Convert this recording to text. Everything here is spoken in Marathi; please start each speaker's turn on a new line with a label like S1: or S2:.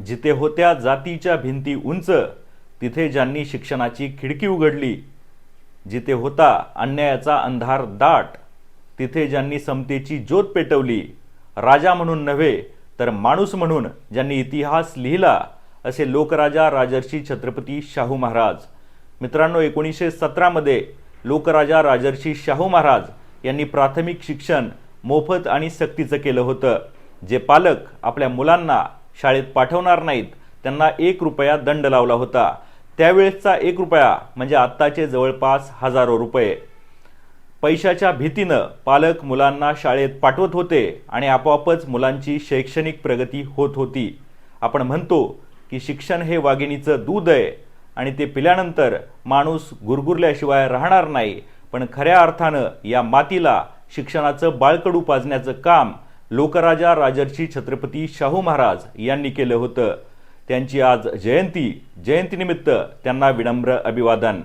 S1: जिथे होत्या जातीच्या भिंती उंच, तिथे ज्यांनी शिक्षणाची खिडकी उघडली. जिथे होता अन्यायाचा अंधार दाट, तिथे ज्यांनी समतेची ज्योत पेटवली. राजा म्हणून नव्हे तर माणूस म्हणून ज्यांनी इतिहास लिहिला, असे लोकराजा राजर्षी छत्रपती शाहू महाराज. मित्रांनो, 1917 मध्ये लोकराजा राजर्षी शाहू महाराज यांनी प्राथमिक शिक्षण मोफत आणि सक्तीचं केलं होतं. जे पालक आपल्या मुलांना शाळेत पाठवणार नाहीत त्यांना 1 रुपया दंड लावला होता. त्यावेळेसचा 1 रुपया म्हणजे आत्ताचे जवळपास हजारो रुपये. पैशाच्या भीतीनं पालक मुलांना शाळेत पाठवत होते आणि आपोआपच मुलांची शैक्षणिक प्रगती होत होती. आपण म्हणतो की शिक्षण हे वाघिणीचं दूध आहे आणि ते पिल्यानंतर माणूस गुरगुरल्याशिवाय राहणार नाही, पण खऱ्या अर्थानं या मातीला शिक्षणाचं बाळकडू पाजण्याचं काम लोकराजा राजर्षी छत्रपती शाहू महाराज यांनी केलं होतं. त्यांची आज जयंतीनिमित्त त्यांना विनम्र अभिवादन.